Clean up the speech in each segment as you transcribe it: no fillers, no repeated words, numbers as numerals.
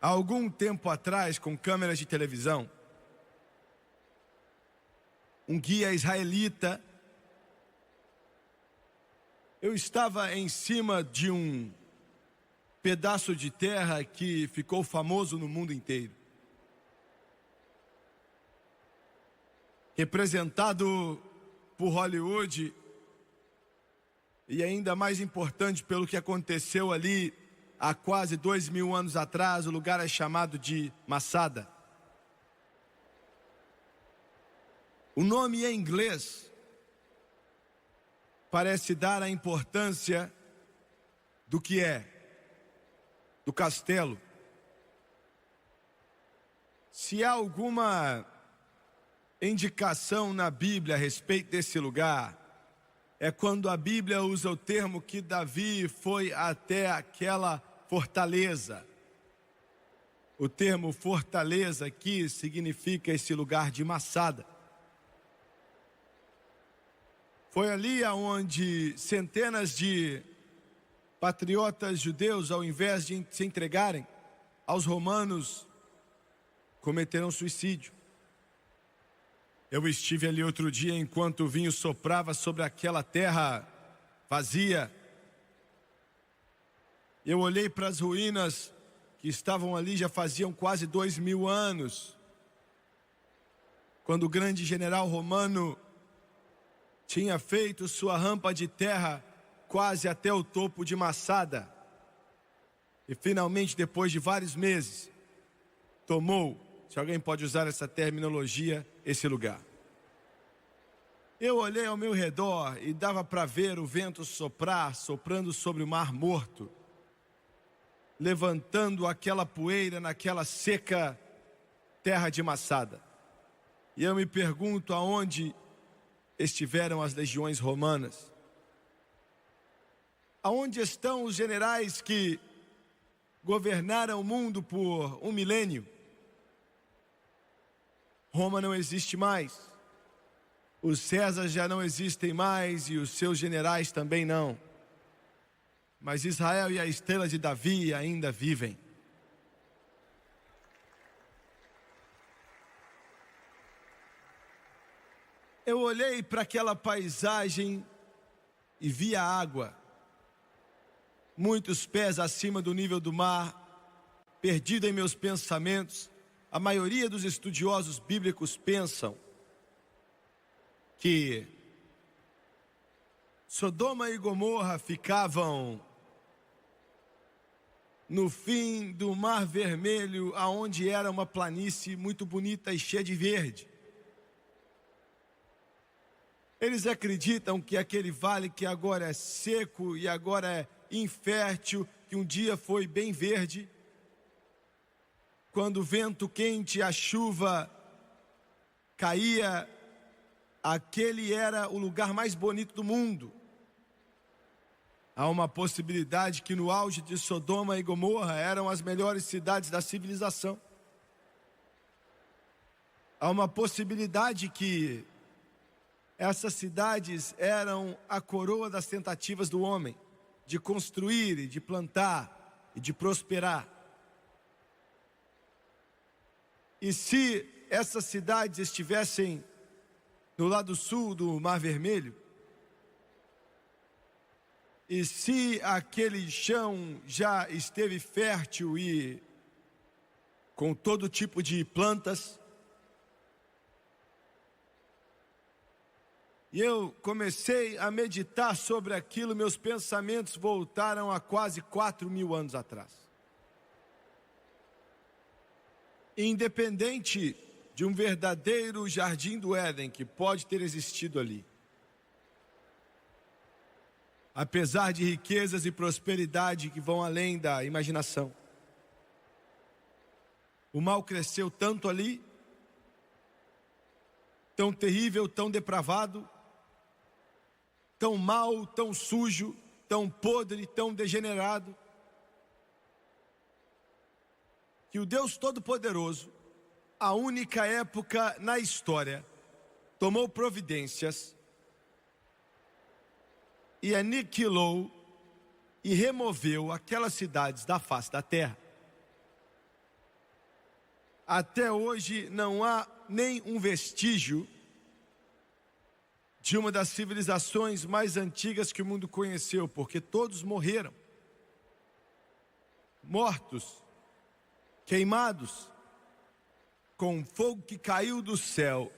Há algum tempo atrás, com câmeras de televisão, um guia israelita, eu estava em cima de um pedaço de terra que ficou famoso no mundo inteiro, representado por Hollywood, e ainda mais importante pelo que aconteceu ali há quase 2000 anos atrás. O lugar é chamado de Masada. O nome em inglês parece dar a importância do que é, do castelo. Se há alguma indicação na Bíblia a respeito desse lugar, é quando a Bíblia usa o termo que Davi foi até aquela fortaleza. O termo fortaleza aqui significa esse lugar de Masada. Foi ali onde centenas de patriotas judeus, ao invés de se entregarem aos romanos, cometeram suicídio. Eu estive ali outro dia enquanto o vinho soprava sobre aquela terra vazia. Eu olhei para as ruínas que estavam ali já faziam quase 2000 anos, quando o grande general romano tinha feito sua rampa de terra quase até o topo de Masada. E finalmente, depois de vários meses, tomou, se alguém pode usar essa terminologia, esse lugar. Eu olhei ao meu redor e dava para ver o vento soprar, soprando sobre o Mar Morto, levantando aquela poeira naquela seca terra de Masada. E eu me pergunto aonde estiveram as legiões romanas? Aonde estão os generais que governaram o mundo por 1 milênio? Roma não existe mais. Os Césares já não existem mais e os seus generais também não. Mas Israel e a estrela de Davi ainda vivem. Eu olhei para aquela paisagem e vi a água, muitos pés acima do nível do mar, perdido em meus pensamentos. A maioria dos estudiosos bíblicos pensam que Sodoma e Gomorra ficavam no fim do Mar Vermelho, aonde era uma planície muito bonita e cheia de verde. Eles acreditam que aquele vale que agora é seco e agora é infértil, que um dia foi bem verde, quando o vento quente e a chuva caía, aquele era o lugar mais bonito do mundo. Há uma possibilidade que no auge de Sodoma e Gomorra eram as melhores cidades da civilização. Há uma possibilidade que essas cidades eram a coroa das tentativas do homem de construir e de plantar e de prosperar. E se essas cidades estivessem no lado sul do Mar Vermelho, e se aquele chão já esteve fértil e com todo tipo de plantas, e eu comecei a meditar sobre aquilo, meus pensamentos voltaram a quase 4000 anos atrás. Independente de um verdadeiro jardim do Éden que pode ter existido ali, apesar de riquezas e prosperidade que vão além da imaginação, o mal cresceu tanto ali, tão terrível, tão depravado, tão mau, tão sujo, tão podre, tão degenerado, que o Deus Todo-Poderoso, a única época na história, tomou providências e aniquilou e removeu aquelas cidades da face da terra. até hoje não há nem um vestígio de uma das civilizações mais antigas que o mundo conheceu, porque todos morreram, mortos, queimados, com fogo que caiu do céu.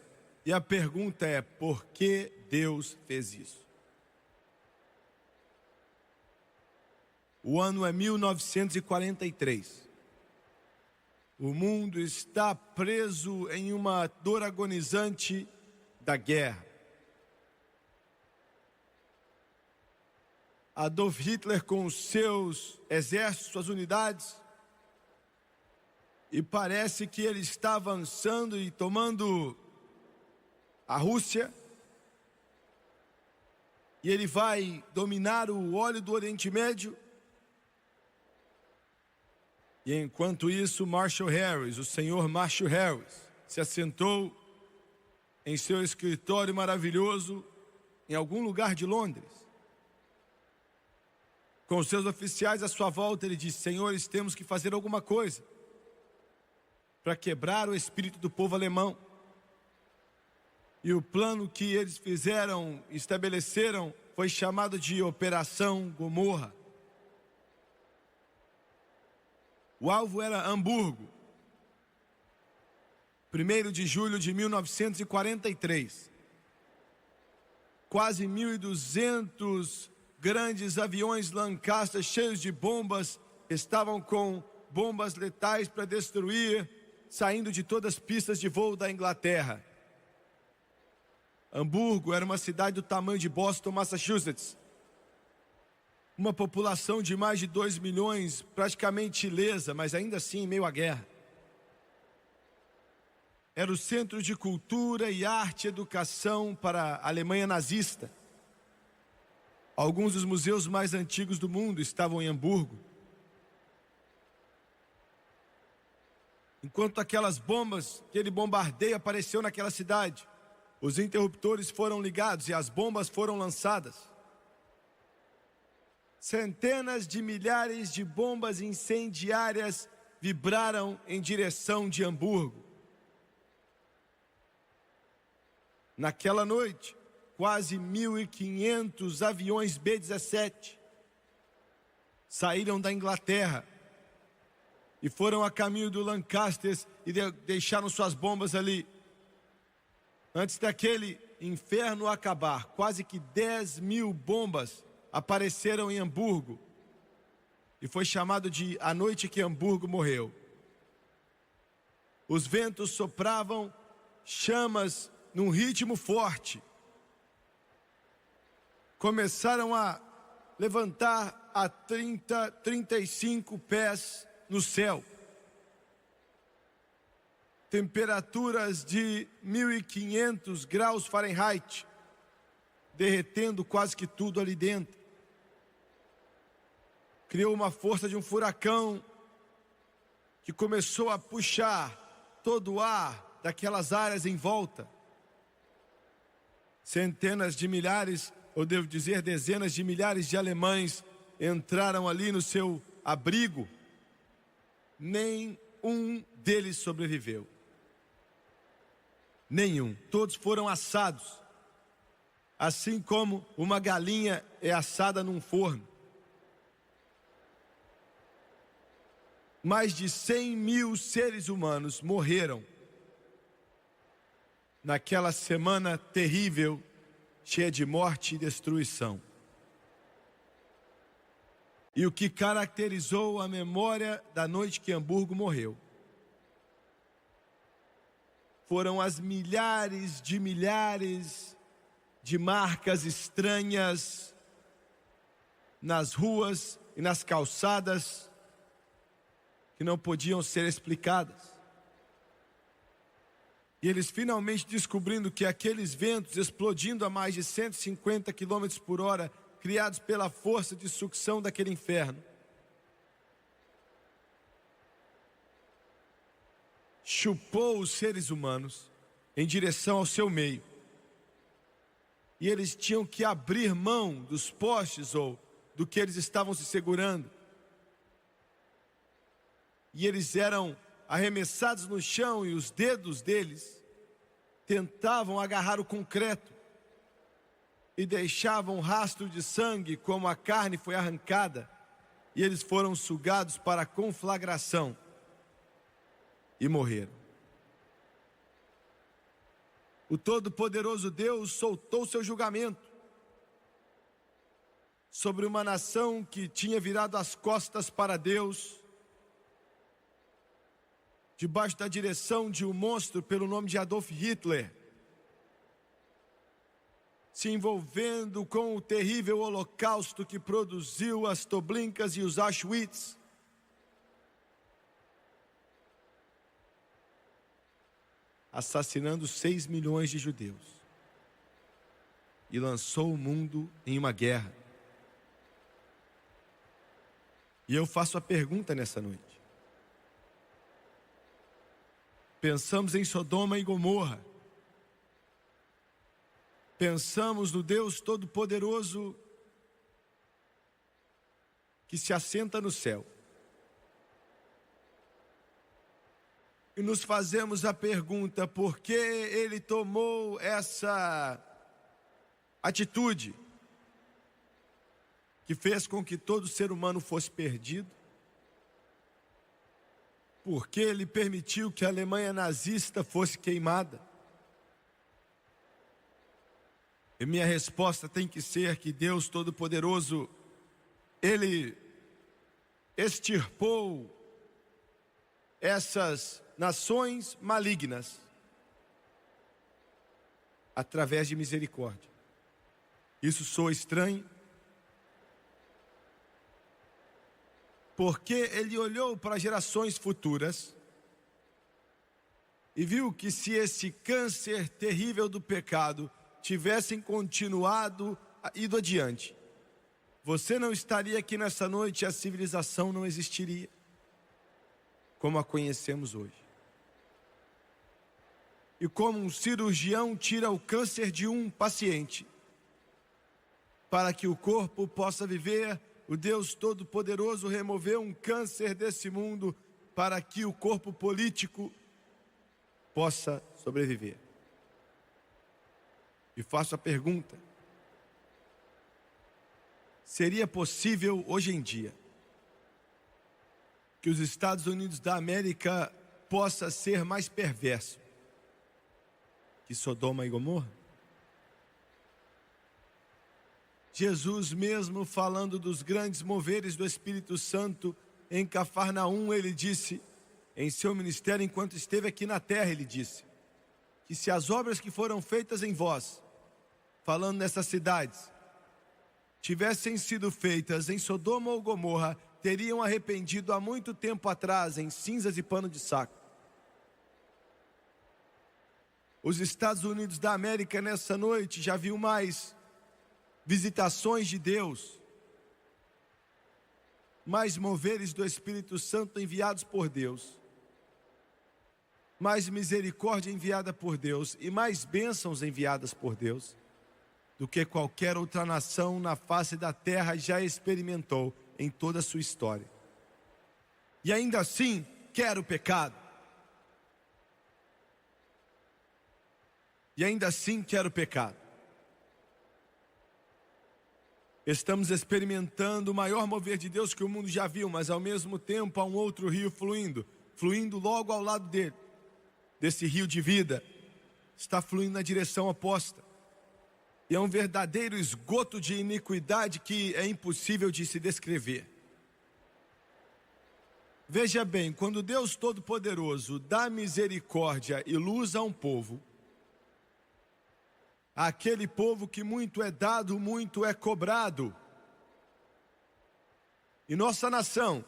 E a pergunta é: por que Deus fez isso? O ano é 1943. O mundo está preso em uma dor agonizante da guerra. Adolf Hitler com os seus exércitos, suas unidades, e parece que ele está avançando e tomando a Rússia, e ele vai dominar o óleo do Oriente Médio. E enquanto isso, Marshall Harris, o senhor Marshall Harris, se assentou em seu escritório maravilhoso em algum lugar de Londres. Com os seus oficiais à sua volta, ele disse: senhores, temos que fazer alguma coisa para quebrar o espírito do povo alemão. E o plano que eles fizeram, estabeleceram, foi chamado de Operação Gomorra. O alvo era Hamburgo. 1º de julho de 1943. Quase 1.200 grandes aviões Lancaster cheios de bombas estavam com bombas letais para destruir, saindo de todas as pistas de voo da Inglaterra. Hamburgo era uma cidade do tamanho de Boston, Massachusetts. Uma população de mais de 2 milhões, praticamente ilesa, mas ainda assim em meio à guerra. Era o centro de cultura e arte e educação para a Alemanha nazista. Alguns dos museus mais antigos do mundo estavam em Hamburgo. Enquanto aquelas bombas, aquele bombardeio apareceu naquela cidade, os interruptores foram ligados e as bombas foram lançadas. Centenas de milhares de bombas incendiárias vibraram em direção de Hamburgo. Naquela noite, quase 1.500 aviões B-17 saíram da Inglaterra e foram a caminho do Lancaster e deixaram suas bombas ali. Antes daquele inferno acabar, quase que 10.000 bombas apareceram em Hamburgo e foi chamado de a noite que Hamburgo morreu. Os ventos sopravam chamas num ritmo forte. Começaram a levantar a 30, 35 pés no céu. Temperaturas de 1.500 graus Fahrenheit, derretendo quase que tudo ali dentro. Criou uma força de um furacão que começou a puxar todo o ar daquelas áreas em volta. Centenas de milhares, ou devo dizer dezenas de milhares de alemães entraram ali no seu abrigo. Nenhum deles sobreviveu. Nenhum. Todos foram assados. Assim como uma galinha é assada num forno. Mais de 100.000 seres humanos morreram naquela semana terrível, cheia de morte e destruição. E o que caracterizou a memória da noite que Hamburgo morreu foram as milhares de marcas estranhas nas ruas e nas calçadas que não podiam ser explicadas. E eles finalmente descobrindo que aqueles ventos explodindo a mais de 150 km por hora, criados pela força de sucção daquele inferno, chupou os seres humanos em direção ao seu meio. E eles tinham que abrir mão dos postes ou do que eles estavam se segurando. E eles eram arremessados no chão e os dedos deles tentavam agarrar o concreto e deixavam um rastro de sangue como a carne foi arrancada e eles foram sugados para a conflagração e morreram. O Todo-Poderoso Deus soltou seu julgamento sobre uma nação que tinha virado as costas para Deus, debaixo da direção de um monstro pelo nome de Adolf Hitler, se envolvendo com o terrível holocausto que produziu as Treblinkas e os Auschwitz. Assassinando 6 milhões de judeus. E lançou o mundo em uma guerra. E eu faço a pergunta nessa noite. Pensamos em Sodoma e Gomorra. Pensamos no Deus Todo-Poderoso que se assenta no céu. E nos fazemos a pergunta, por que ele tomou essa atitude que fez com que todo ser humano fosse perdido? Por que ele permitiu que a Alemanha nazista fosse queimada? E minha resposta tem que ser que Deus Todo-Poderoso, Ele extirpou essas nações malignas através de misericórdia. Isso soa estranho? Porque Ele olhou para gerações futuras e viu que se esse câncer terrível do pecado tivessem continuado, ido adiante, você não estaria aqui nessa noite e a civilização não existiria como a conhecemos hoje. E como um cirurgião tira o câncer de um paciente para que o corpo possa viver, o Deus Todo-Poderoso removeu um câncer desse mundo para que o corpo político possa sobreviver. E faço a pergunta: seria possível hoje em dia que os Estados Unidos da América possa ser mais perverso que Sodoma e Gomorra? Jesus mesmo falando dos grandes moveres do Espírito Santo em Cafarnaum, ele disse, em seu ministério enquanto esteve aqui na terra, ele disse que se as obras que foram feitas em vós, falando nessas cidades, tivessem sido feitas em Sodoma ou Gomorra, teriam arrependido há muito tempo atrás em cinzas e pano de saco. Os Estados Unidos da América nessa noite já viu mais visitações de Deus, mais moveres do Espírito Santo enviados por Deus, mais misericórdia enviada por Deus e mais bênçãos enviadas por Deus do que qualquer outra nação na face da terra já experimentou em toda a sua história. E ainda assim quer o pecado. E ainda assim quer o pecado. Estamos experimentando o maior mover de Deus que o mundo já viu, mas ao mesmo tempo há um outro rio fluindo logo ao lado dele. Desse rio de vida, está fluindo na direção oposta. E é um verdadeiro esgoto de iniquidade que é impossível de se descrever. Veja bem, quando Deus Todo-Poderoso dá misericórdia e luz a um povo, aquele povo que muito é dado, muito é cobrado. E nossa nação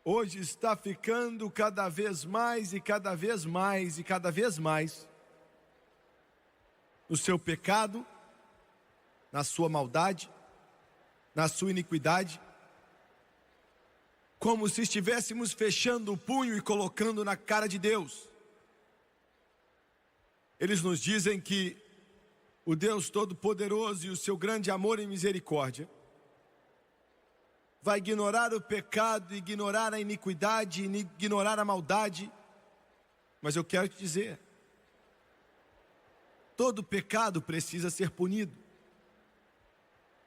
hoje está ficando cada vez mais e cada vez mais e cada vez mais no seu pecado, na sua maldade, na sua iniquidade, como se estivéssemos fechando o punho e colocando na cara de Deus. Eles nos dizem que o Deus Todo-Poderoso e o seu grande amor e misericórdia vai ignorar o pecado, ignorar a iniquidade, ignorar a maldade. Mas eu quero te dizer, todo pecado precisa ser punido.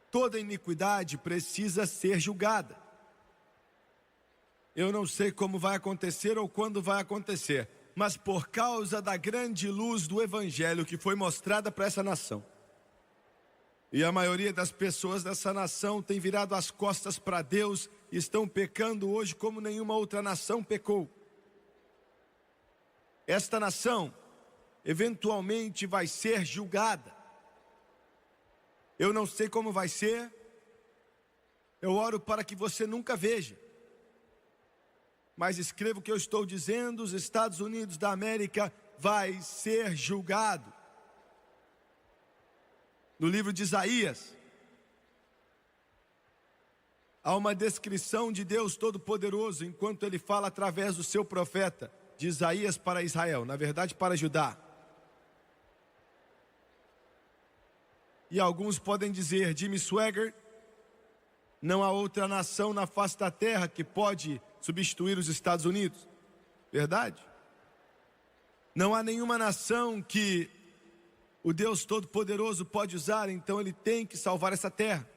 Toda iniquidade precisa ser julgada. Eu não sei como vai acontecer ou quando vai acontecer, mas por causa da grande luz do Evangelho que foi mostrada para essa nação, e a maioria das pessoas dessa nação tem virado as costas para Deus e estão pecando hoje como nenhuma outra nação pecou. Esta nação eventualmente vai ser julgada. Eu não sei como vai ser. Eu oro para que você nunca veja. Mas escreva o que eu estou dizendo: os Estados Unidos da América vai ser julgado. No livro de Isaías, há uma descrição de Deus Todo-Poderoso, enquanto ele fala através do seu profeta, de Isaías para Israel, na verdade para Judá. E alguns podem dizer: Jimmy Swaggart, não há outra nação na face da terra que pode substituir os Estados Unidos. Verdade? Não há nenhuma nação que o Deus Todo-Poderoso pode usar, então ele tem que salvar essa terra.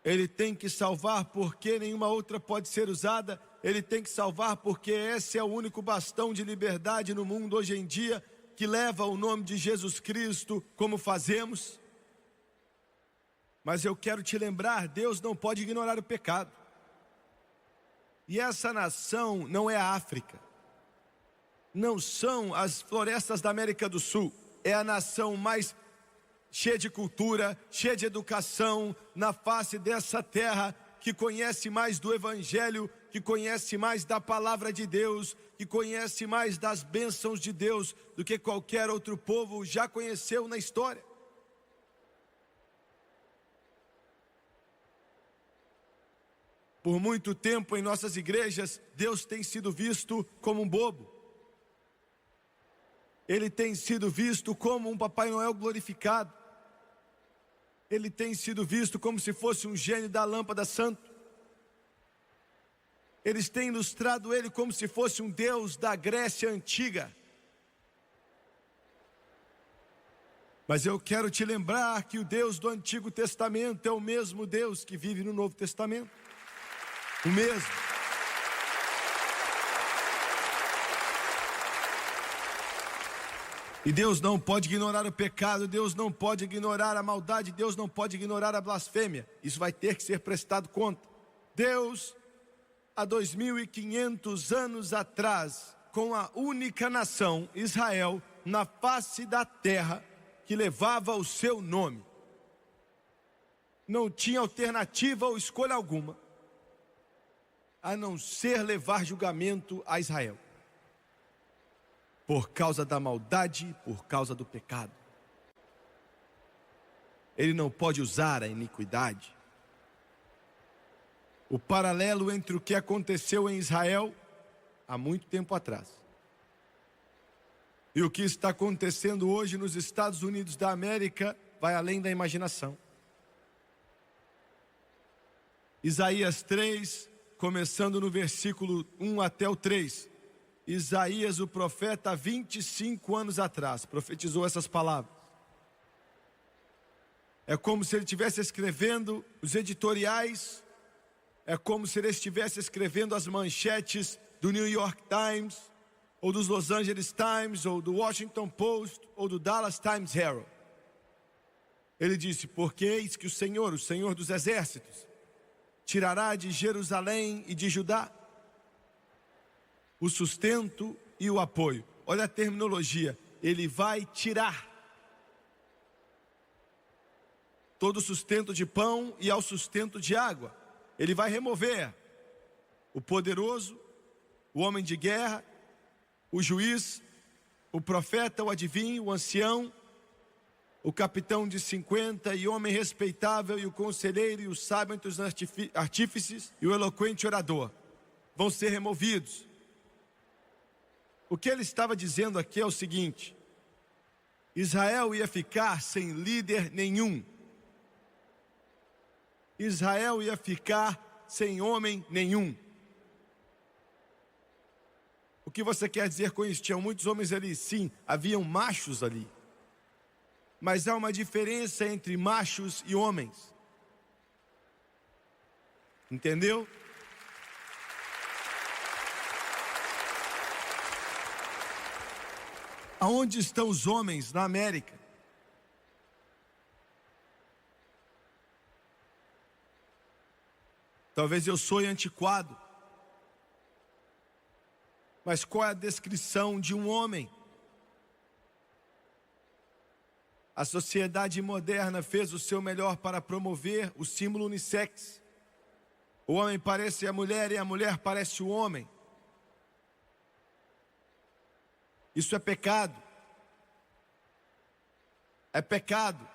Ele tem que salvar porque nenhuma outra pode ser usada. Ele tem que salvar porque esse é o único bastão de liberdade no mundo hoje em dia, que leva o nome de Jesus Cristo como fazemos. Mas eu quero te lembrar, Deus não pode ignorar o pecado. E essa nação não é a África. Não são as florestas da América do Sul. É a nação mais cheia de cultura, cheia de educação na face dessa terra, que conhece mais do Evangelho, que conhece mais da palavra de Deus, que conhece mais das bênçãos de Deus do que qualquer outro povo já conheceu na história. Por muito tempo em nossas igrejas, Deus tem sido visto como um bobo. Ele tem sido visto como um Papai Noel glorificado. Ele tem sido visto como se fosse um gênio da lâmpada santo. Eles têm ilustrado ele como se fosse um Deus da Grécia antiga. Mas eu quero te lembrar que o Deus do Antigo Testamento é o mesmo Deus que vive no Novo Testamento. O mesmo. E Deus não pode ignorar o pecado, Deus não pode ignorar a maldade, Deus não pode ignorar a blasfêmia. Isso vai ter que ser prestado conta. Deus, há 2.500 anos atrás, com a única nação, Israel, na face da terra, que levava o seu nome, não tinha alternativa ou escolha alguma, a não ser levar julgamento a Israel. Por causa da maldade, por causa do pecado. Ele não pode usar a iniquidade. O paralelo entre o que aconteceu em Israel há muito tempo atrás e o que está acontecendo hoje nos Estados Unidos da América vai além da imaginação. Isaías 3, começando no versículo 1 até o 3. Isaías, o profeta, há 25 anos atrás, profetizou essas palavras. É como se ele estivesse escrevendo os editoriais, é como se ele estivesse escrevendo as manchetes do New York Times, ou dos Los Angeles Times, ou do Washington Post, ou do Dallas Times Herald. Ele disse: porque eis que o Senhor dos exércitos, tirará de Jerusalém e de Judá o sustento e o apoio. Olha a terminologia, ele vai tirar todo o sustento de pão e ao sustento de água. Ele vai remover o poderoso, o homem de guerra, o juiz, o profeta, o adivinho, o ancião, o capitão de 50 e homem respeitável, e o conselheiro e o sábio entre os artífices e o eloquente orador. Vão ser removidos. O que ele estava dizendo aqui é o seguinte: Israel ia ficar sem líder nenhum. Israel ia ficar sem homem nenhum. O que você quer dizer com isso? Tinham muitos homens ali? Sim, haviam machos ali. Mas há uma diferença entre machos e homens. Entendeu? Aonde estão os homens na América? Talvez eu soe antiquado, mas qual é a descrição de um homem? A sociedade moderna fez o seu melhor para promover o símbolo unissex. O homem parece a mulher e a mulher parece o homem. Isso é pecado. É pecado.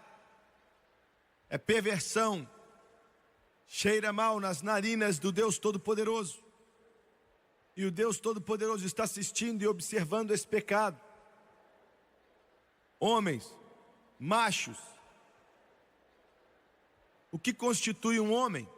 É perversão. Cheira mal nas narinas do Deus Todo-Poderoso. E o Deus Todo-Poderoso está assistindo e observando esse pecado. Homens, machos. O que constitui um homem?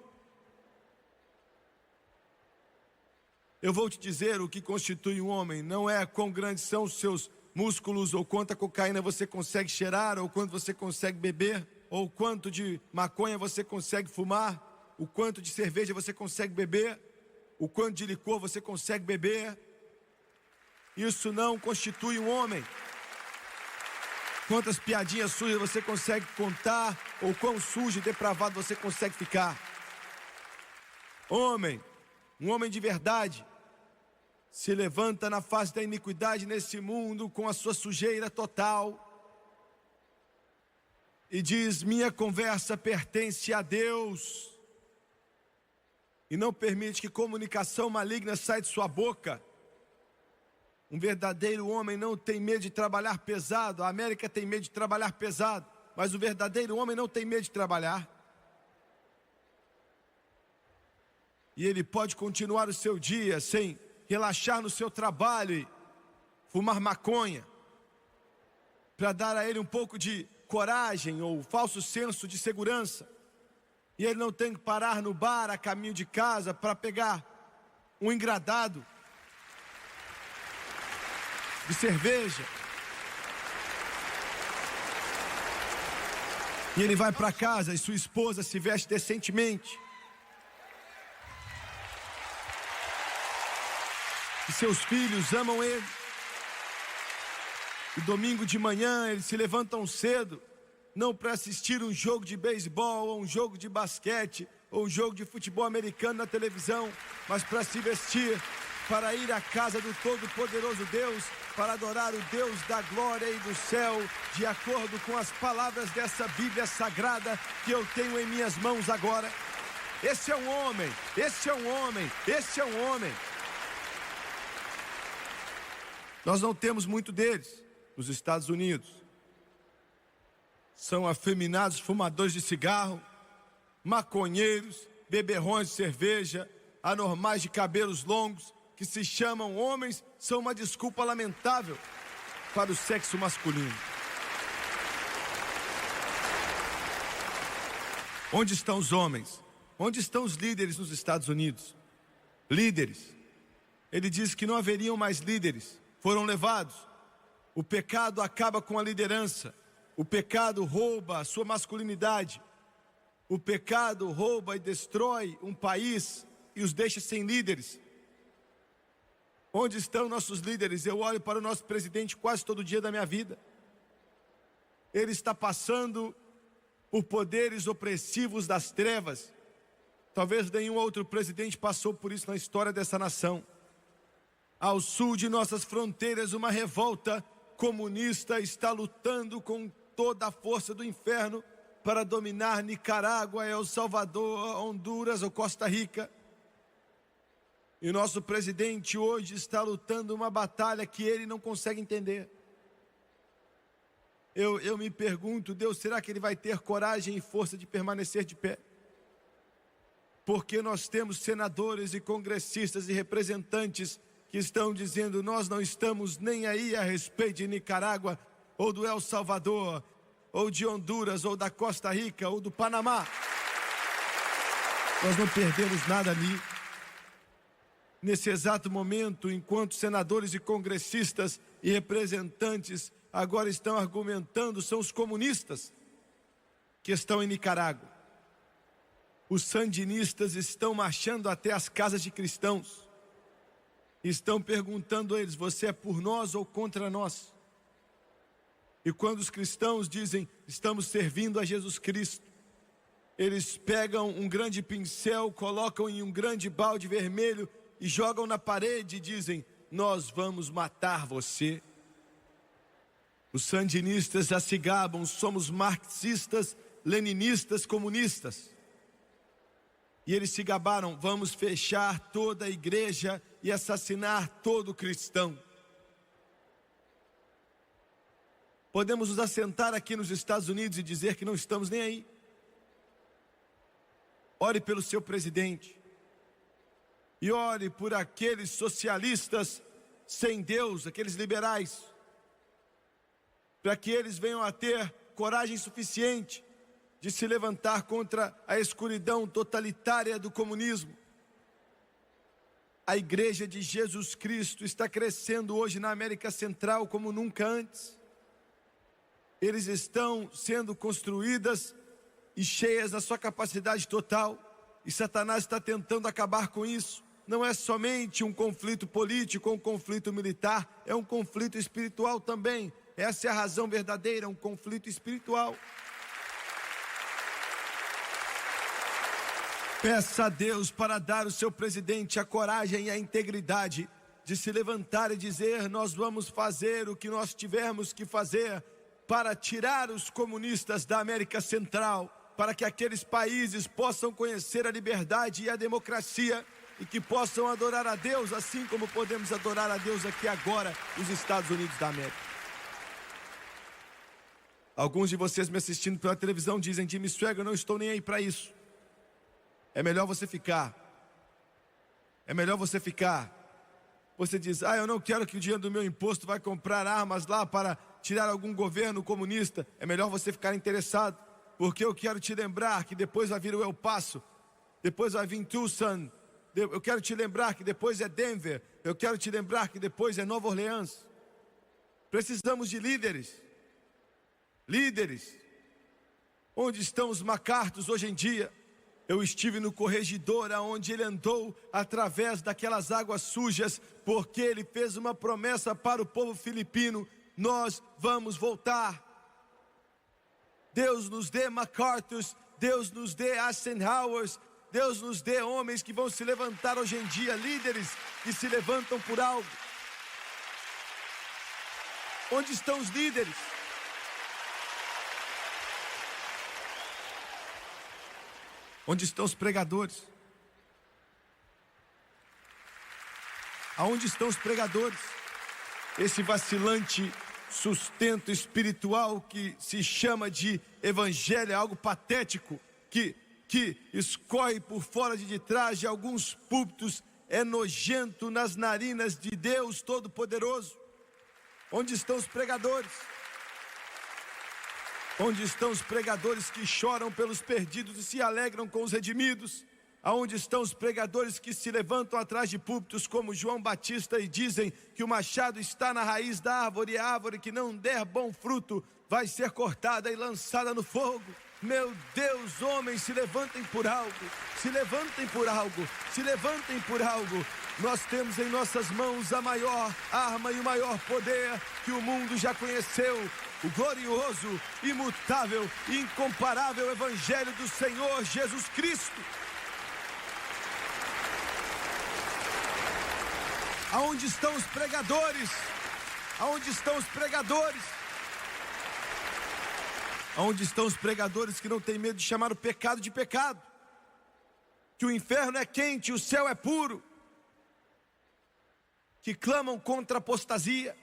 Eu vou te dizer o que constitui um homem. Não é quão grandes são os seus músculos, ou quanta cocaína você consegue cheirar, ou quanto você consegue beber, ou quanto de maconha você consegue fumar, o quanto de cerveja você consegue beber, o quanto de licor você consegue beber. Isso não constitui um homem. Quantas piadinhas sujas você consegue contar, ou quão sujo e depravado você consegue ficar. Homem, um homem de verdade, se levanta na face da iniquidade nesse mundo com a sua sujeira total e diz: minha conversa pertence a Deus, e não permite que comunicação maligna saia de sua boca. Um verdadeiro homem não tem medo de trabalhar pesado. A América tem medo de trabalhar pesado, mas o verdadeiro homem não tem medo de trabalhar. E ele pode continuar o seu dia sem relaxar no seu trabalho e fumar maconha, para dar a ele um pouco de coragem ou falso senso de segurança. E ele não tem que parar no bar a caminho de casa para pegar um engradado de cerveja. E ele vai para casa e sua esposa se veste decentemente. E seus filhos amam ele. E domingo de manhã eles se levantam cedo, não para assistir um jogo de beisebol, ou um jogo de basquete, ou um jogo de futebol americano na televisão, mas para se vestir, para ir à casa do Todo-Poderoso Deus, para adorar o Deus da glória e do céu, de acordo com as palavras dessa Bíblia Sagrada que eu tenho em minhas mãos agora. Esse é um homem, esse é um homem, esse é um homem. Nós não temos muito deles nos Estados Unidos. São afeminados, fumadores de cigarro, maconheiros, beberrões de cerveja, anormais de cabelos longos, que se chamam homens, são uma desculpa lamentável para o sexo masculino. Onde estão os homens? Onde estão os líderes nos Estados Unidos? Líderes. Ele diz que não haveriam mais líderes. Foram levados. O pecado acaba com a liderança. O pecado rouba a sua masculinidade. O pecado rouba e destrói um país e os deixa sem líderes. Onde estão nossos líderes? Eu olho para o nosso presidente quase todo dia da minha vida. Ele está passando por poderes opressivos das trevas. Talvez nenhum outro presidente passou por isso na história dessa nação. Ao sul de nossas fronteiras, uma revolta comunista está lutando com toda a força do inferno para dominar Nicarágua, El Salvador, Honduras ou Costa Rica. E o nosso presidente hoje está lutando uma batalha que ele não consegue entender. Eu me pergunto, Deus, será que ele vai ter coragem e força de permanecer de pé? Porque nós temos senadores e congressistas e representantes que estão dizendo: nós não estamos nem aí a respeito de Nicarágua, ou do El Salvador, ou de Honduras, ou da Costa Rica, ou do Panamá. Nós não perdemos nada ali. Nesse exato momento, enquanto senadores e congressistas e representantes agora estão argumentando, são os comunistas que estão em Nicarágua. Os sandinistas estão marchando até as casas de cristãos. Estão perguntando a eles: você é por nós ou contra nós? E quando os cristãos dizem: estamos servindo a Jesus Cristo, eles pegam um grande pincel, colocam em um grande balde vermelho e jogam na parede e dizem: nós vamos matar você. Os sandinistas já se gabam: somos marxistas, leninistas, comunistas. E eles se gabaram: vamos fechar toda a igreja e assassinar todo cristão. Podemos nos assentar aqui nos Estados Unidos e dizer que não estamos nem aí. Ore pelo seu presidente. E ore por aqueles socialistas sem Deus, aqueles liberais, para que eles venham a ter coragem suficiente de se levantar contra a escuridão totalitária do comunismo. A Igreja de Jesus Cristo está crescendo hoje na América Central como nunca antes. Eles estão sendo construídas e cheias da sua capacidade total, e Satanás está tentando acabar com isso. Não é somente um conflito político ou um conflito militar, é um conflito espiritual também. Essa é a razão verdadeira, um conflito espiritual. Peça a Deus para dar ao seu presidente a coragem e a integridade de se levantar e dizer: nós vamos fazer o que nós tivermos que fazer para tirar os comunistas da América Central, para que aqueles países possam conhecer a liberdade e a democracia e que possam adorar a Deus assim como podemos adorar a Deus aqui agora nos Estados Unidos da América. Alguns de vocês me assistindo pela televisão dizem: Jimmy Swaggart, eu não estou nem aí para isso. É melhor você ficar. É melhor você ficar. Você diz: eu não quero que o dinheiro do meu imposto vai comprar armas lá para tirar algum governo comunista. É melhor você ficar interessado, porque eu quero te lembrar que depois vai vir o El Paso, depois vai vir Tucson, eu quero te lembrar que depois é Denver, eu quero te lembrar que depois é Nova Orleans. Precisamos de líderes. Líderes. Onde estão os MacArthurs hoje em dia? Eu estive no corregedor aonde ele andou através daquelas águas sujas, porque ele fez uma promessa para o povo filipino: nós vamos voltar. Deus nos dê MacArthurs, Deus nos dê Eisenhowers, Deus nos dê homens que vão se levantar hoje em dia, líderes que se levantam por algo. Onde estão os líderes? Onde estão os pregadores? Aonde estão os pregadores? Esse vacilante sustento espiritual que se chama de evangelho é algo patético, que escorre por fora de trás de alguns púlpitos, é nojento nas narinas de Deus Todo-Poderoso. Onde estão os pregadores? Onde estão os pregadores que choram pelos perdidos e se alegram com os redimidos? Aonde estão os pregadores que se levantam atrás de púlpitos como João Batista e dizem que o machado está na raiz da árvore e a árvore que não der bom fruto vai ser cortada e lançada no fogo? Meu Deus, homens, se levantem por algo, se levantem por algo, se levantem por algo. Nós temos em nossas mãos a maior arma e o maior poder que o mundo já conheceu: o glorioso, imutável e incomparável Evangelho do Senhor Jesus Cristo. Aonde estão os pregadores? Aonde estão os pregadores? Aonde estão os pregadores que não têm medo de chamar o pecado de pecado? Que o inferno é quente, o céu é puro. Que clamam contra a apostasia.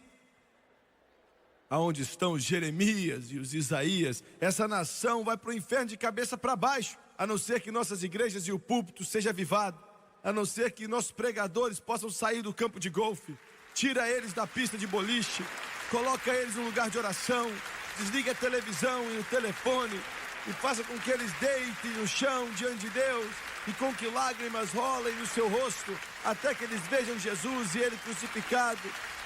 Aonde estão os Jeremias e os Isaías? Essa nação vai para o inferno de cabeça para baixo, a não ser que nossas igrejas e o púlpito seja avivado, a não ser que nossos pregadores possam sair do campo de golfe, tira eles da pista de boliche, coloca eles no lugar de oração, desliga a televisão e o telefone e faça com que eles deitem no chão diante de Deus e com que lágrimas rolem no seu rosto, até que eles vejam Jesus e Ele crucificado,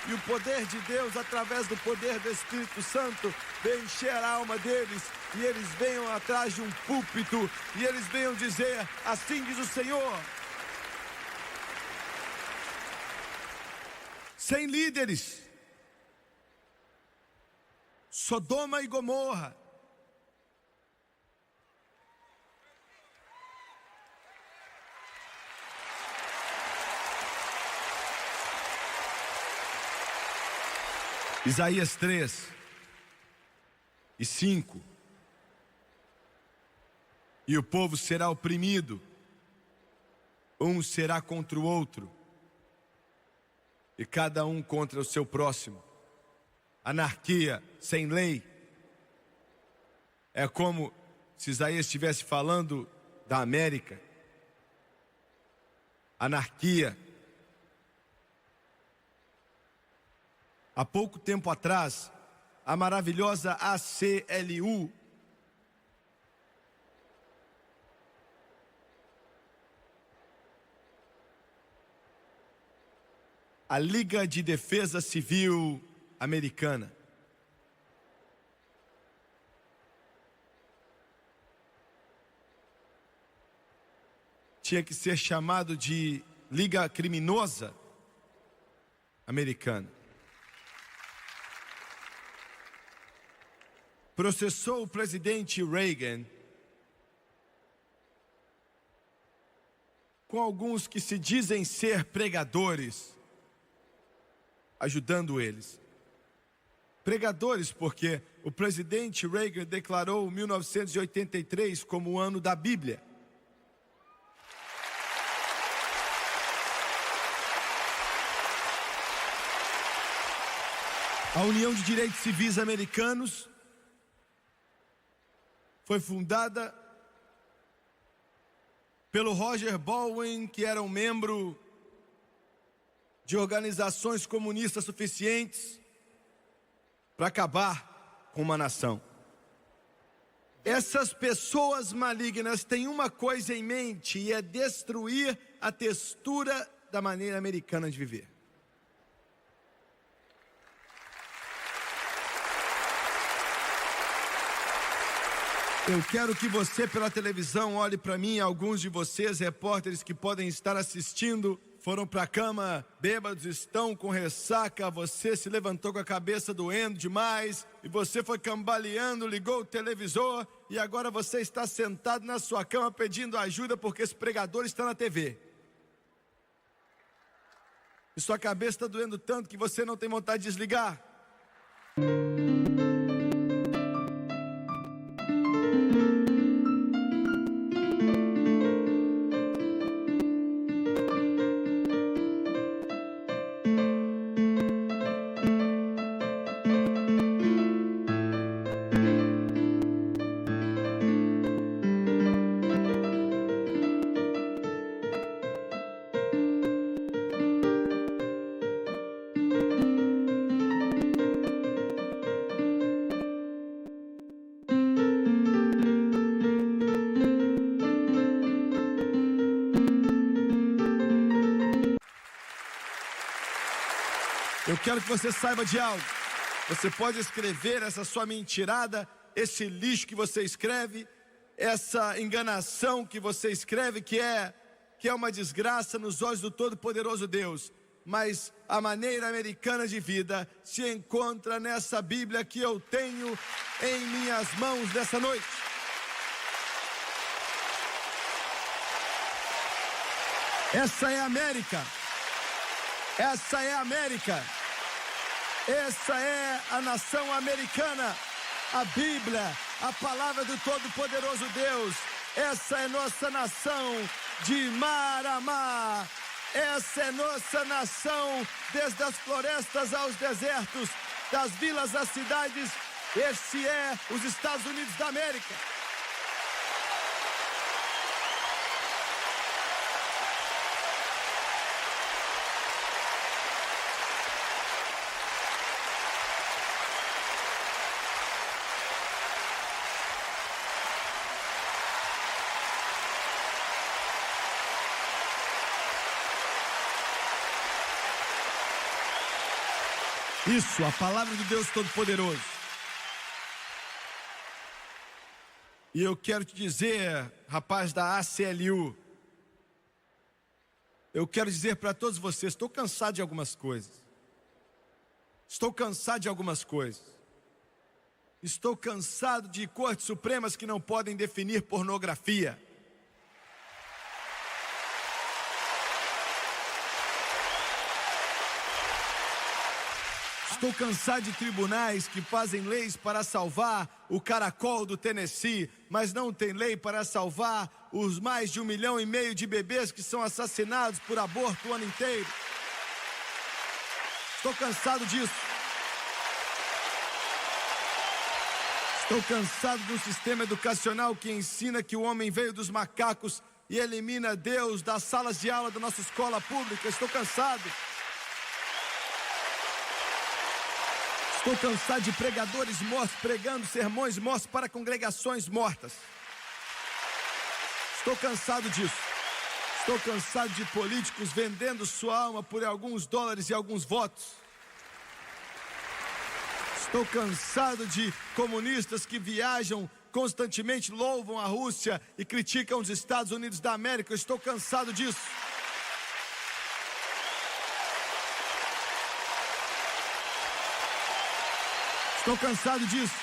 e o poder de Deus, através do poder do Espírito Santo, venha encher a alma deles, e eles venham atrás de um púlpito, e eles venham dizer: assim diz o Senhor. Sem líderes, Sodoma e Gomorra, Isaías 3:5. E o povo será oprimido, um será contra o outro, e cada um contra o seu próximo. Anarquia sem lei. É como se Isaías estivesse falando da América. Anarquia. Há pouco tempo atrás, a maravilhosa ACLU, a Liga de Defesa Civil Americana, tinha que ser chamado de Liga Criminosa Americana. Processou o presidente Reagan com alguns que se dizem ser pregadores, ajudando eles. Pregadores porque o presidente Reagan declarou 1983 como o ano da Bíblia. A União de Direitos Civis Americanos foi fundada pelo Roger Baldwin, que era um membro de organizações comunistas suficientes para acabar com uma nação. Essas pessoas malignas têm uma coisa em mente, e é destruir a textura da maneira americana de viver. Eu quero que você, pela televisão, olhe para mim. Alguns de vocês, repórteres que podem estar assistindo, foram para a cama bêbados, estão com ressaca. Você se levantou com a cabeça doendo demais, e você foi cambaleando, ligou o televisor, e agora você está sentado na sua cama pedindo ajuda porque esse pregador está na TV. E sua cabeça está doendo tanto que você não tem vontade de desligar. Eu quero que você saiba de algo. Você pode escrever essa sua mentirada, esse lixo que você escreve, essa enganação que você escreve, que é uma desgraça nos olhos do Todo-Poderoso Deus. Mas a maneira americana de vida se encontra nessa Bíblia que eu tenho em minhas mãos nessa noite. Essa é a América. Essa é a América. Essa é a nação americana. A Bíblia, a palavra do Todo-Poderoso Deus. Essa é nossa nação de mar a mar. Essa é nossa nação, desde as florestas aos desertos, das vilas às cidades. Esse é os Estados Unidos da América. Isso, a palavra de Deus Todo-Poderoso. E eu quero te dizer, rapaz da ACLU, eu quero dizer para todos vocês, estou cansado de algumas coisas. Estou cansado de algumas coisas. Estou cansado de cortes supremas que não podem definir pornografia. Estou cansado de tribunais que fazem leis para salvar o caracol do Tennessee, mas não tem lei para salvar os mais de 1,5 milhão de bebês que são assassinados por aborto o ano inteiro. Estou cansado disso. Estou cansado de um sistema educacional que ensina que o homem veio dos macacos e elimina Deus das salas de aula da nossa escola pública. Estou cansado. Estou cansado de pregadores mortos pregando sermões mortos para congregações mortas. Estou cansado disso. Estou cansado de políticos vendendo sua alma por alguns dólares e alguns votos. Estou cansado de comunistas que viajam constantemente, louvam a Rússia e criticam os Estados Unidos da América. Estou cansado disso. Estou cansado disso.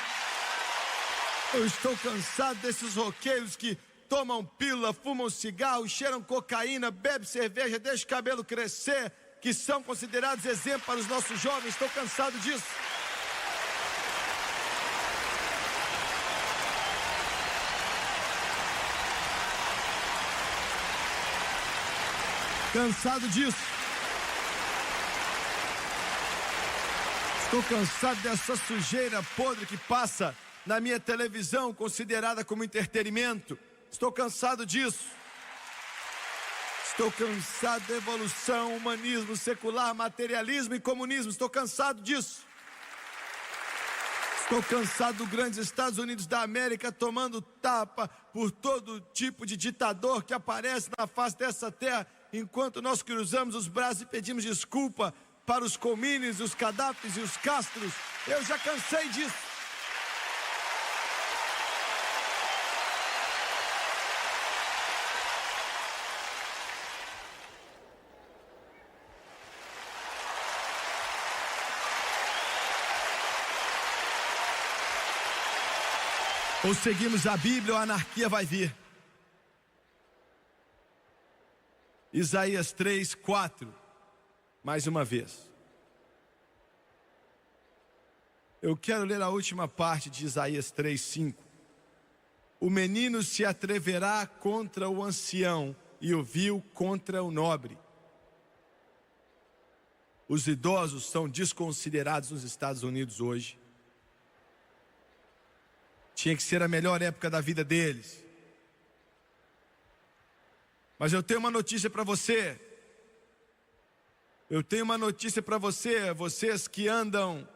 Eu estou cansado desses roqueiros que tomam pílula, fumam cigarro, cheiram cocaína, bebem cerveja, deixam o cabelo crescer, que são considerados exemplo para os nossos jovens. Estou cansado disso. Cansado disso. Estou cansado dessa sujeira podre que passa na minha televisão, considerada como entretenimento. Estou cansado disso. Estou cansado da evolução, humanismo, secular, materialismo e comunismo. Estou cansado disso. Estou cansado do grande Estados Unidos da América tomando tapa por todo tipo de ditador que aparece na face dessa terra, enquanto nós cruzamos os braços e pedimos desculpa para os Comines, os Gadafis e os Castros. Eu já cansei disso. Ou seguimos a Bíblia ou a anarquia vai vir. Isaías 3:4. Mais uma vez. Eu quero ler a última parte de Isaías 3:5. O menino se atreverá contra o ancião e o vil contra o nobre. Os idosos são desconsiderados nos Estados Unidos hoje. Tinha que ser a melhor época da vida deles. Mas eu tenho uma notícia para você. Eu tenho uma notícia para você, vocês que andam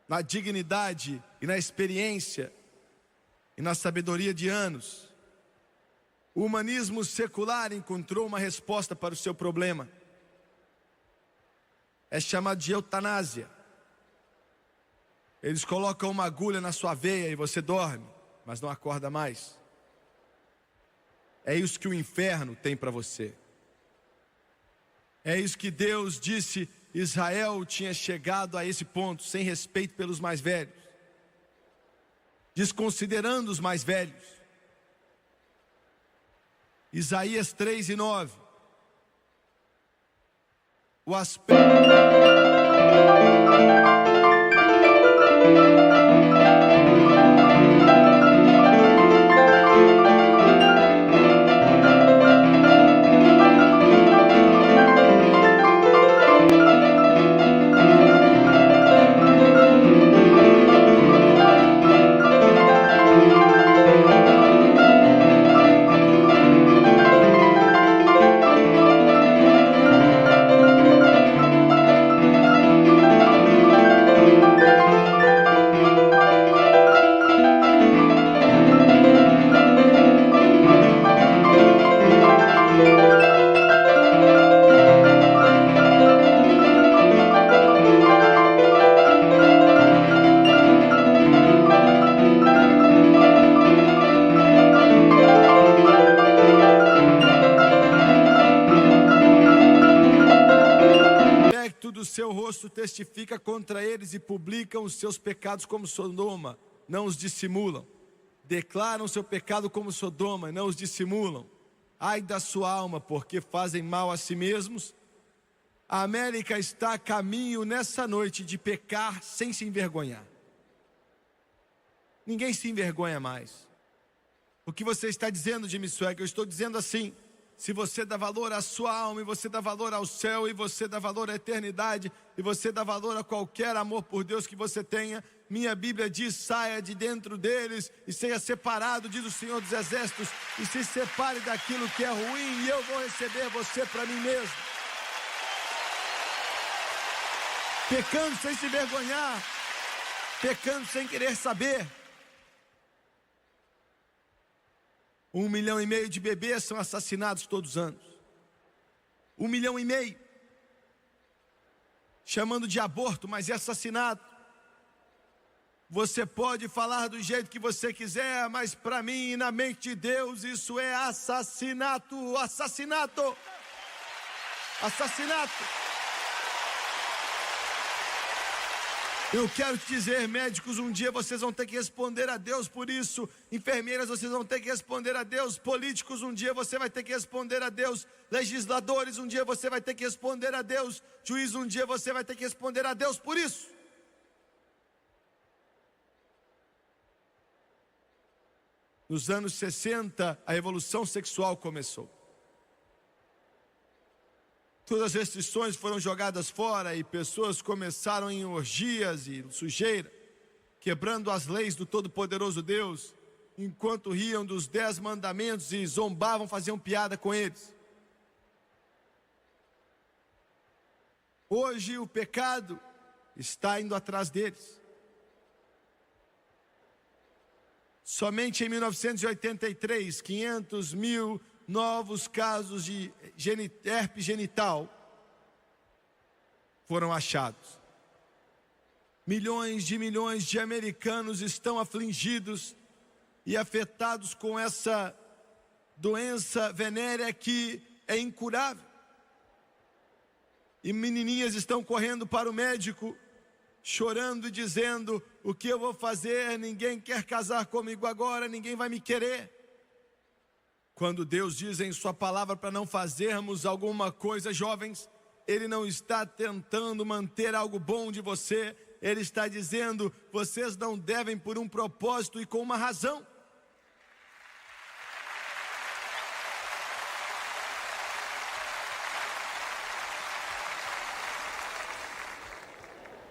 na dignidade e na experiência e na sabedoria de anos. O humanismo secular encontrou uma resposta para o seu problema. É chamado de eutanásia. Eles colocam uma agulha na sua veia e você dorme, mas não acorda mais. É isso que o inferno tem para você. É isso que Deus disse, Israel tinha chegado a esse ponto, sem respeito pelos mais velhos, desconsiderando os mais velhos. Isaías 3:9. O aspecto... rosto testifica contra eles e publicam os seus pecados como Sodoma, não os dissimulam. Declaram seu pecado como Sodoma, não os dissimulam. Ai da sua alma, porque fazem mal a si mesmos. A América está a caminho nessa noite de pecar sem se envergonhar. Ninguém se envergonha mais. O que você está dizendo, Jimmy Swaggart? Eu estou dizendo assim: se você dá valor à sua alma, e você dá valor ao céu, e você dá valor à eternidade, e você dá valor a qualquer amor por Deus que você tenha, minha Bíblia diz: saia de dentro deles e seja separado, diz o Senhor dos Exércitos, e se separe daquilo que é ruim, e eu vou receber você para mim mesmo. Pecando sem se envergonhar, pecando sem querer saber. 1,5 milhão de bebês são assassinados todos os anos. 1,5 milhão. Chamando de aborto, mas é assassinato. Você pode falar do jeito que você quiser, mas para mim e na mente de Deus isso é assassinato. Assassinato. Assassinato. Eu quero te dizer, médicos, um dia vocês vão ter que responder a Deus por isso. Enfermeiras, vocês vão ter que responder a Deus. Políticos, um dia você vai ter que responder a Deus. Legisladores, um dia você vai ter que responder a Deus. Juiz, um dia você vai ter que responder a Deus por isso. Nos anos 60, a revolução sexual começou. Todas as restrições foram jogadas fora e pessoas começaram em orgias e sujeira, quebrando as leis do Todo-Poderoso Deus, enquanto riam dos 10 mandamentos e zombavam, faziam piada com eles. Hoje o pecado está indo atrás deles. Somente em 1983, 500 mil novos casos de herpes genital foram achados. Milhões de americanos estão afligidos e afetados com essa doença venérea que é incurável. E menininhas estão correndo para o médico, chorando e dizendo: o que eu vou fazer? Ninguém quer casar comigo agora, ninguém vai me querer. Quando Deus diz em sua palavra para não fazermos alguma coisa, jovens, Ele não está tentando manter algo bom de você. Ele está dizendo: vocês não devem por um propósito e com uma razão.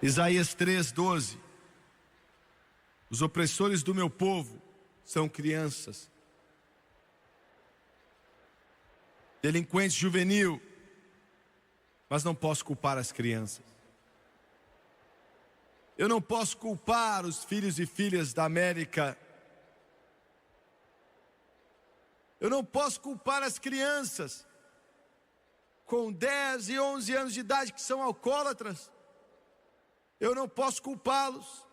Isaías 3:12. Os opressores do meu povo são crianças. Delinquente juvenil, mas não posso culpar as crianças. Eu não posso culpar os filhos e filhas da América. Eu não posso culpar as crianças com 10 e 11 anos de idade que são alcoólatras. Eu não posso culpá-los.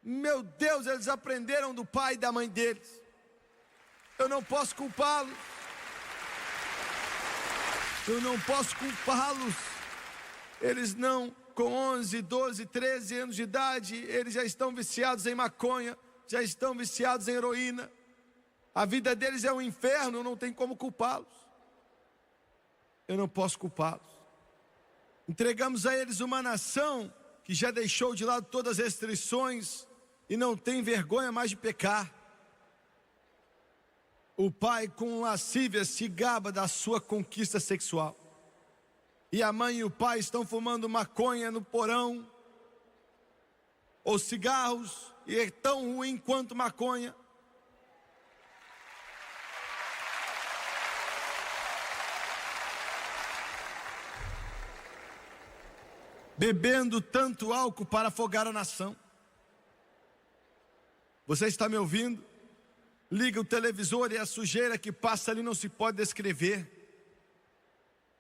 Meu Deus, eles aprenderam do pai e da mãe deles. Eu não posso culpá-los. Eu não posso culpá-los. Eles não, com 11, 12, 13 anos de idade, eles já estão viciados em maconha, já estão viciados em heroína. A vida deles é um inferno, não tem como culpá-los. Eu não posso culpá-los. Entregamos a eles uma nação que já deixou de lado todas as restrições e não tem vergonha mais de pecar. O pai com lascívia se gaba da sua conquista sexual. E a mãe e o pai estão fumando maconha no porão, ou cigarros, e é tão ruim quanto maconha. Bebendo tanto álcool para afogar a nação. Você está me ouvindo? Liga o televisor e a sujeira que passa ali não se pode descrever.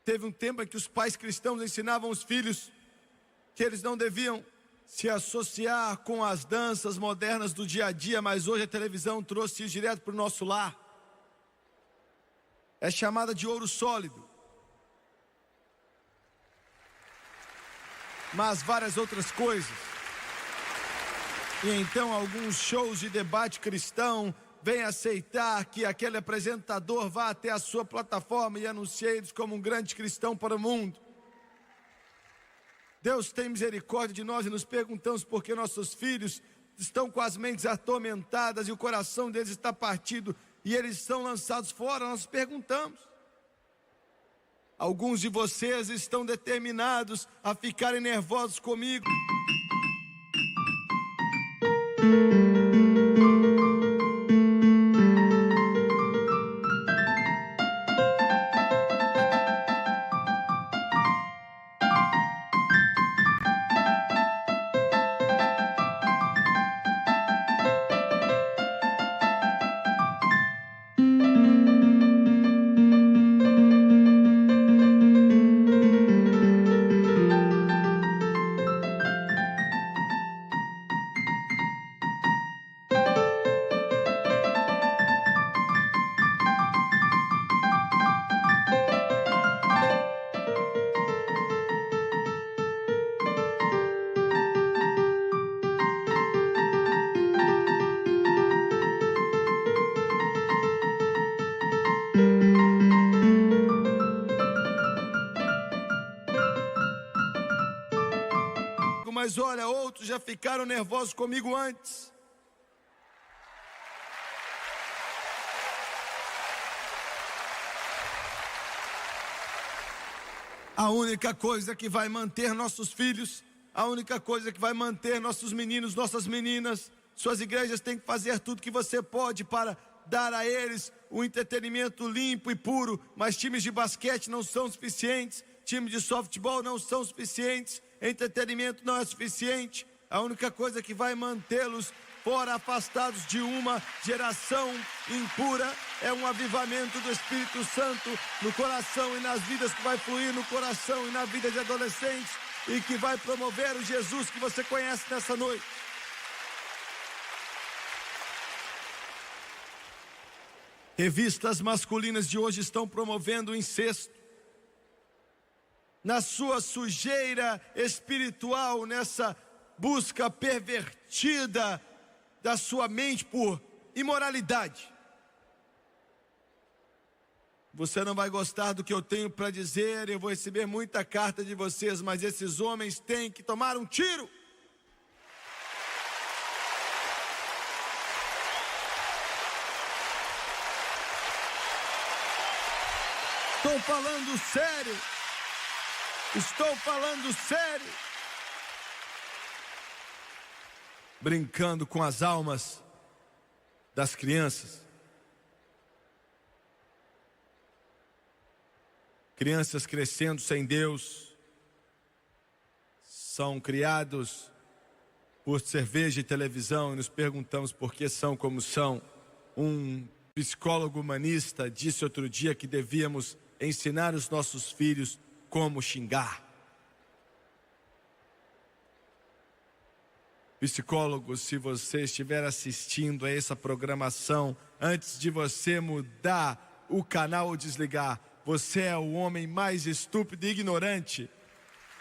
Teve um tempo em que os pais cristãos ensinavam os filhos que eles não deviam se associar com as danças modernas do dia a dia, mas hoje a televisão trouxe isso direto para o nosso lar. É chamada de ouro sólido. mas várias outras coisas. E então alguns shows de debate cristão vêm aceitar que aquele apresentador vá até a sua plataforma e anuncie eles como um grande cristão para o mundo. Deus tem misericórdia de nós e nos perguntamos por que nossos filhos estão com as mentes atormentadas e o coração deles está partido e eles são lançados fora. Nós perguntamos. Alguns de vocês estão determinados a ficarem nervosos comigo. Mas olha, outros já ficaram nervosos comigo antes. A única coisa que vai manter nossos filhos, a única coisa que vai manter nossos meninos, nossas meninas, suas igrejas têm que fazer tudo que você pode para dar a eles um entretenimento limpo e puro, mas times de basquete não são suficientes, times de softball não são suficientes, entretenimento não é suficiente. A única coisa que vai mantê-los fora, afastados de uma geração impura, é um avivamento do Espírito Santo no coração e nas vidas, que vai fluir no coração e na vida de adolescentes e que vai promover o Jesus que você conhece nessa noite. Revistas masculinas de hoje estão promovendo o incesto. Na sua sujeira espiritual, nessa busca pervertida da sua mente por imoralidade. Você não vai gostar do que eu tenho para dizer, eu vou receber muita carta de vocês, mas esses homens têm que tomar um tiro. Estou falando sério. Estou falando sério. Brincando com as almas das crianças. Crianças crescendo sem Deus. São criados por cerveja e televisão e nos perguntamos por que são como são. Um psicólogo humanista disse outro dia que devíamos ensinar os nossos filhos como xingar. Psicólogo, se você estiver assistindo a essa programação, antes de você mudar o canal ou desligar, você é o homem mais estúpido e ignorante,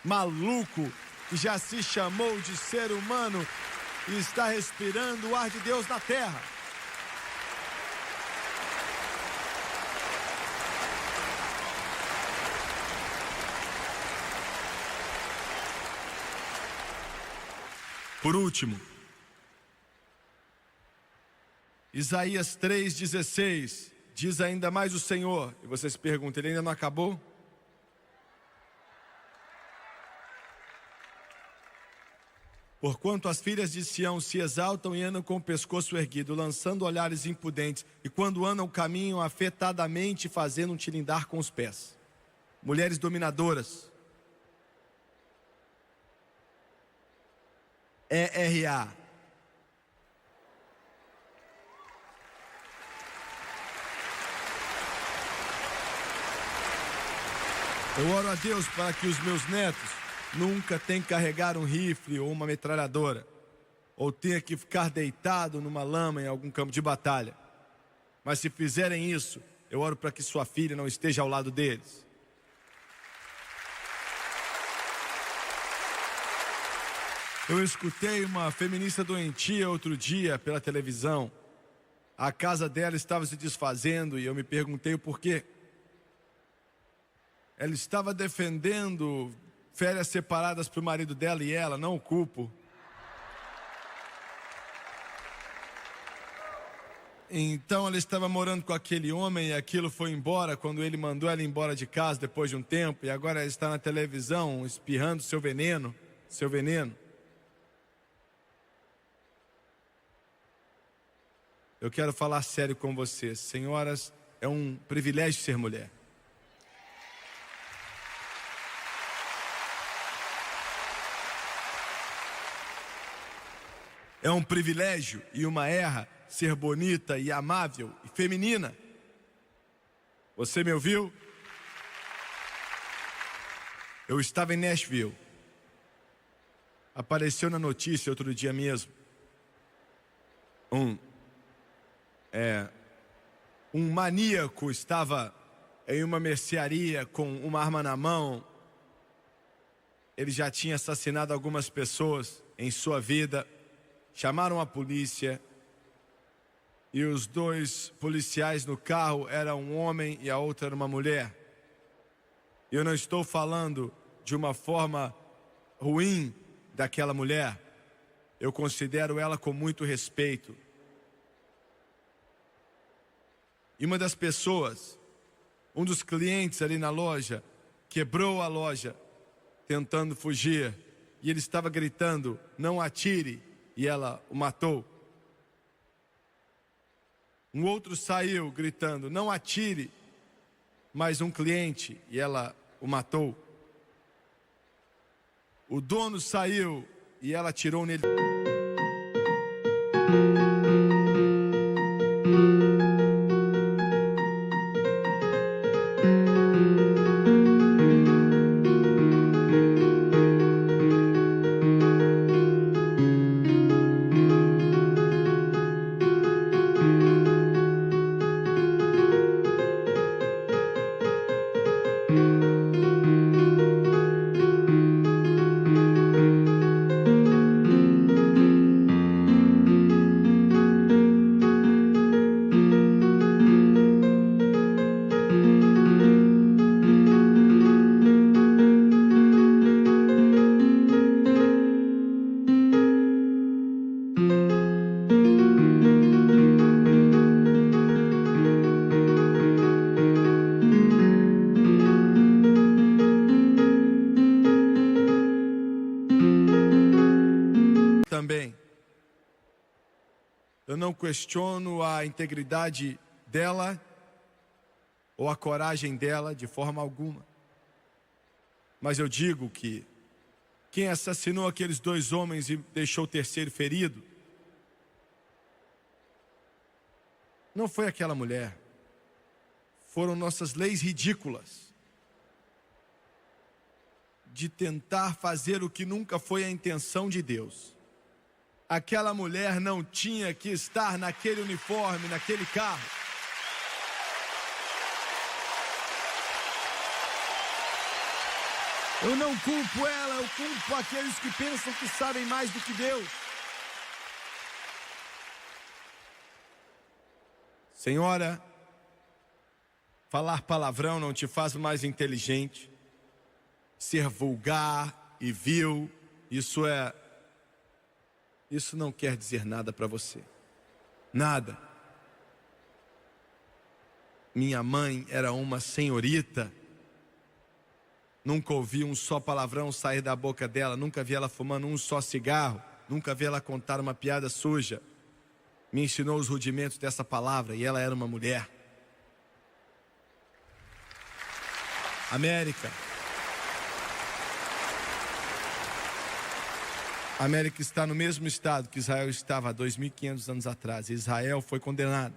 maluco, que já se chamou de ser humano e está respirando o ar de Deus na terra. Por último, Isaías 3,16, diz ainda mais o Senhor, e você se pergunta, ele ainda não acabou? Porquanto as filhas de Sião se exaltam e andam com o pescoço erguido, lançando olhares impudentes, e quando andam caminham afetadamente, fazendo um tilindar com os pés. Mulheres dominadoras. ERA. Eu oro a Deus para que os meus netos nunca tenham que carregar um rifle ou uma metralhadora, ou tenha que ficar deitado numa lama em algum campo de batalha. Mas se fizerem isso, eu oro para que sua filha não esteja ao lado deles. Eu escutei uma feminista doentia outro dia pela televisão. A casa dela estava se desfazendo e eu me perguntei o porquê. Ela estava defendendo férias separadas para o marido dela e ela, não o culpo. Então ela estava morando com aquele homem e aquilo foi embora quando ele mandou ela embora de casa depois de um tempo. E agora ela está na televisão espirrando seu veneno. Eu quero falar sério com vocês. Senhoras, é um privilégio ser mulher. É um privilégio e uma honra ser bonita e amável e feminina. Você me ouviu? Eu estava em Nashville. Apareceu na notícia outro dia mesmo. Um maníaco estava em uma mercearia com uma arma na mão. Ele já tinha assassinado algumas pessoas em sua vida. Chamaram a polícia. E os dois policiais no carro eram um homem e a outra era uma mulher. Eu não estou falando de uma forma ruim daquela mulher. Eu considero ela com muito respeito. E uma das pessoas, um dos clientes ali na loja, quebrou a loja tentando fugir. E ele estava gritando, não atire, e ela o matou. Um outro saiu gritando, não atire, mais um cliente, e ela o matou. O dono saiu e ela atirou nele. Também. Eu não questiono a integridade dela ou a coragem dela de forma alguma. Mas eu digo que quem assassinou aqueles dois homens e deixou o terceiro ferido não foi aquela mulher. Foram nossas leis ridículas de tentar fazer o que nunca foi a intenção de Deus. Aquela mulher não tinha que estar naquele uniforme, naquele carro. Eu não culpo ela, eu culpo aqueles que pensam que sabem mais do que Deus. Senhora, falar palavrão não te faz mais inteligente. Ser vulgar e vil, isso não quer dizer nada para você. Nada. Minha mãe era uma senhorita. Nunca ouvi um só palavrão sair da boca dela. Nunca vi ela fumando um só cigarro. Nunca vi ela contar uma piada suja. Me ensinou os rudimentos dessa palavra e ela era uma mulher. América está no mesmo estado que Israel estava há 2.500 anos atrás. Israel foi condenado.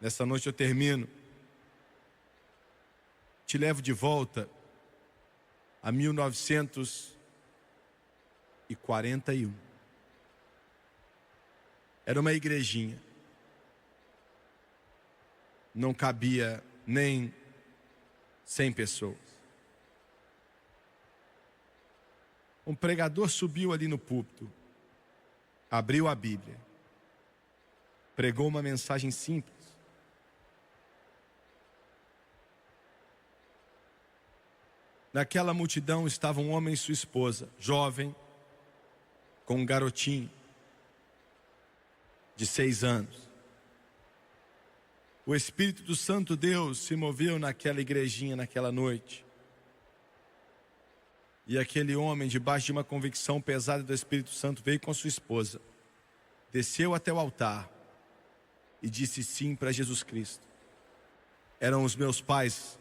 Nessa noite eu termino. Te levo de volta a 1941. Era uma igrejinha. Não cabia nem 100 pessoas. um pregador subiu ali no púlpito, abriu a Bíblia, pregou uma mensagem simples. Naquela multidão estava um homem e sua esposa, jovem, com um garotinho de 6 anos. O Espírito do Santo Deus se moveu naquela igrejinha naquela noite. E aquele homem, debaixo de uma convicção pesada do Espírito Santo, veio com sua esposa, desceu até o altar e disse sim para Jesus Cristo. Eram os meus pais.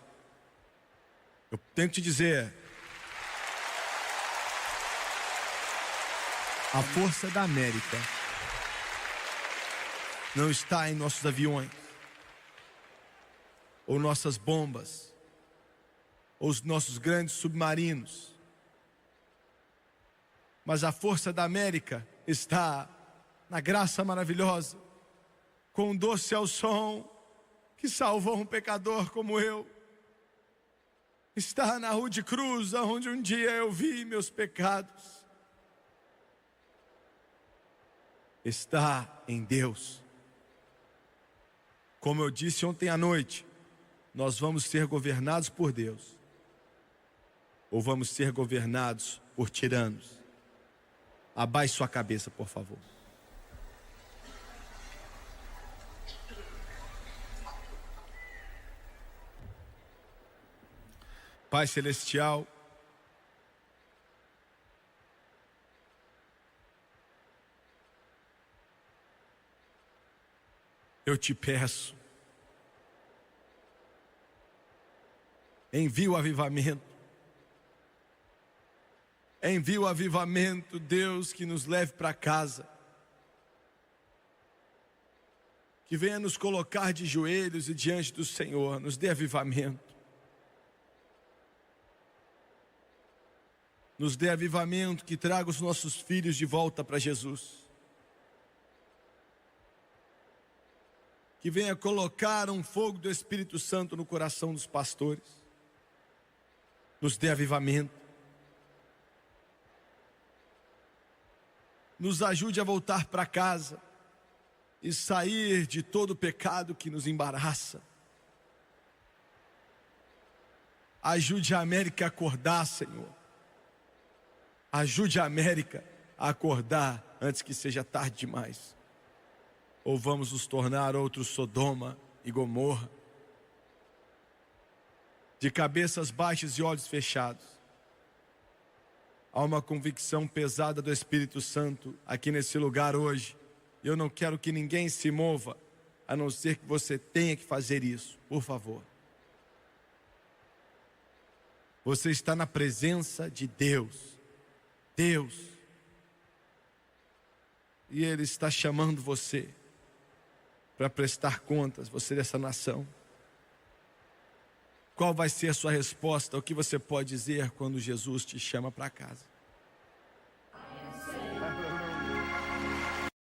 Eu tenho que te dizer, a força da América não está em nossos aviões, ou nossas bombas, ou os nossos grandes submarinos. Mas a força da América está na graça maravilhosa, com um doce ao som que salvou um pecador como eu. Está na Rude Cruz, onde um dia eu vi meus pecados. Está em Deus. Como eu disse ontem à noite, nós vamos ser governados por Deus, ou vamos ser governados por tiranos. Abaixe sua cabeça, por favor. Pai Celestial, eu te peço, envia o avivamento. Envia o avivamento, Deus, que nos leve para casa. Que venha nos colocar de joelhos e diante do Senhor, nos dê avivamento. Nos dê avivamento que traga os nossos filhos de volta para Jesus. Que venha colocar um fogo do Espírito Santo no coração dos pastores. Nos dê avivamento. Nos ajude a voltar para casa e sair de todo o pecado que nos embaraça. Ajude a América a acordar, Senhor. Ajude a América a acordar antes que seja tarde demais. Ou vamos nos tornar outro Sodoma e Gomorra. De cabeças baixas e olhos fechados. Há uma convicção pesada do Espírito Santo aqui nesse lugar hoje. Eu não quero que ninguém se mova, a não ser que você tenha que fazer isso, por favor. Você está na presença de Deus. Deus. E Ele está chamando você para prestar contas, você dessa nação. Qual vai ser a sua resposta? O que você pode dizer quando Jesus te chama para casa?